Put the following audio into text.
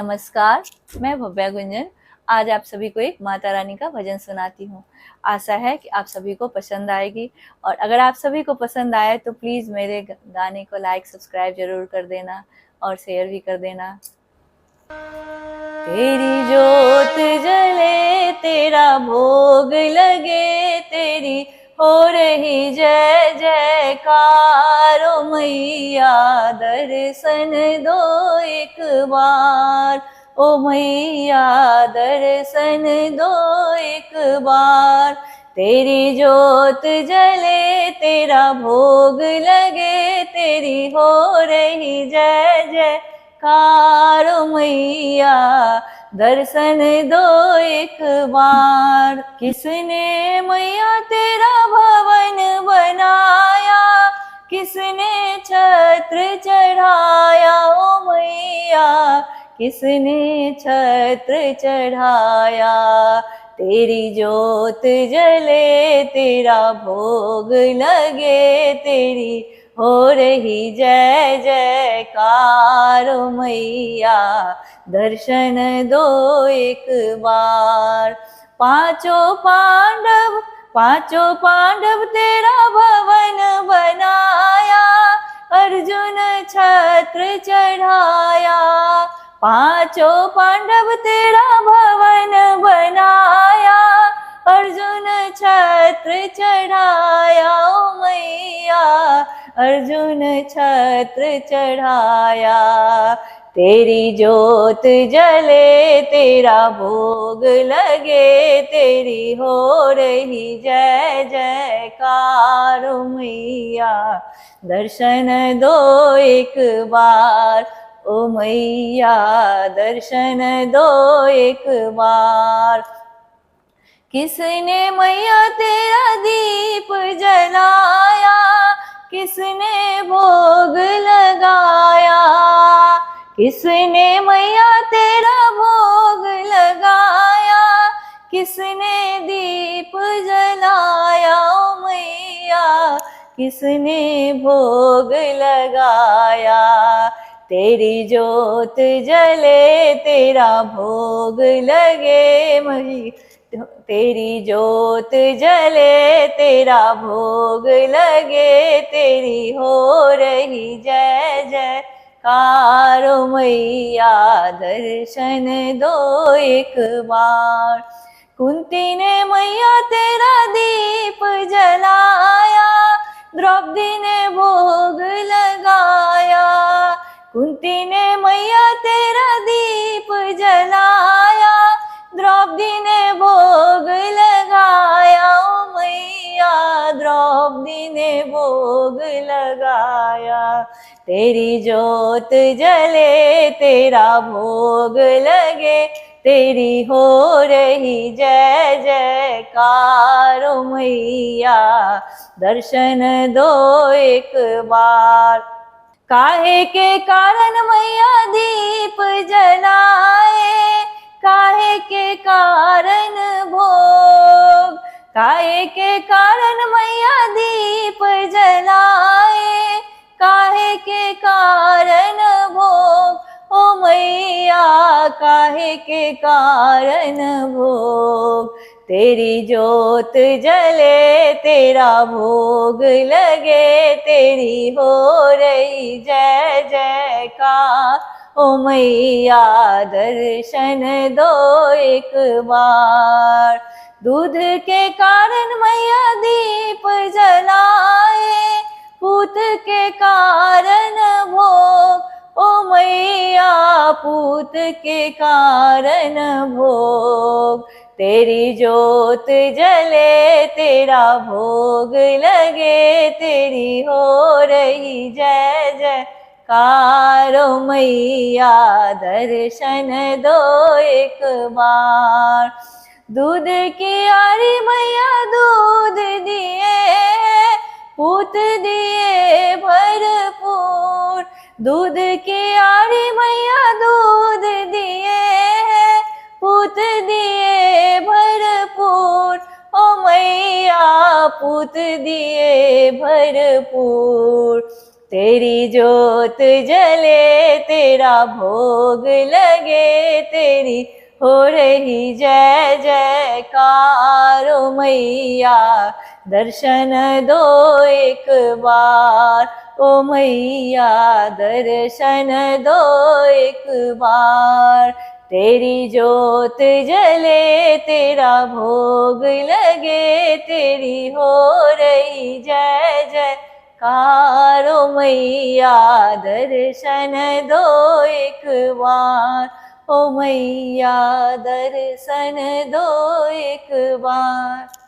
नमस्कार, मैं भव्या गुंजन आज आप सभी को एक माता रानी का भजन सुनाती हूँ। आशा है कि आप सभी को पसंद आएगी और अगर आप सभी को पसंद आए तो प्लीज़ मेरे गाने को लाइक सब्सक्राइब जरूर कर देना और शेयर भी कर देना। तेरी जोत जले तेरा भोग लगे, तेरी हो रही जय जयकार। ओ मैया दर्शन दो एक बार, ओ मैया दर्शन दो एक बार। तेरी जोत जले तेरा भोग लगे, तेरी हो रही जय जयकार। ओ मैया दर्शन दो एक बार। किसने मैया तेरा भवन बनाया, किसने छत्र चढ़ाया। ओ मैया किसने छत्र चढ़ाया। तेरी जोत जले तेरा भोग लगे, तेरी हो रही जय जयकार। मैया दर्शन दो एक बार। पांचों पांडव तेरा भवन बनाया, अर्जुन छत्र चढ़ाया। पांचों पांडव तेरा भवन बनाया, अर्जुन छत्र चढ़ाया। ओ मैया अर्जुन छत्र चढ़ाया। तेरी जोत जले तेरा भोग लगे, तेरी हो रही जय जयकार। मैया दर्शन दो एक बार, ओ मैया दर्शन दो एक बार। किसने मैया तेरा दीप जलाया, किसने भोग लगाया। किसने मैया तेरा भोग लगाया, किसने दीप जलाया। ओ मैया किसने भोग लगाया। तेरी जोत जले तेरा भोग लगे, तेरी जोत जले तेरा भोग लगे, तेरी हो रही जय जयकार। मैया दर्शन दो एक बार। कुंती ने मैया तेरा दीप जलाया, द्रौपदी ने भोग लगाया। कुंती ने मैया तेरा दीप जलाया, द्रौपदी ने भोग लगाया। ओ मैया द्रौपदी ने भोग लगाया। तेरी जोत जले तेरा भोग लगे, तेरी हो रही जय जयकार। मैया दर्शन दो एक बार। काहे के कारण मैया दीप जलाए, काहे के कारण भोग। काहे के कारण मैया दीप जलाए, काहे के कारण भोग। ओ मैया काहे के कारण भोग। तेरी जोत जले तेरा भोग लगे, तेरी हो रही जय जयकार। ओ मैया दर्शन दो एक बार। दूध के कारण मैया दीप जलाए, पूत के कारण भोग। ओ मैया पूत के कारण भोग। तेरी जोत जले तेरा भोग लगे, तेरी हो रही जय जयकार। मैया दर्शन दो एक बार। दूध की आरी मैया दूध दिए, पूत दिए भरपूर। दूध की आरी मैया दूध दिए, पूत दिए भरपूर। ओ मैया पूत दिए भरपूर। तेरी जोत जले तेरा भोग लगे, तेरी हो रही जय जयकार ओ मैया, दर्शन दो एक बार ओ मैया, दर्शन दो एक बार। तेरी जोत जले तेरा भोग लगे, तेरी हो रही जय जयकार ओ मैया, दर्शन दो एक बार ओ मैया, दर्शन दो एक बार।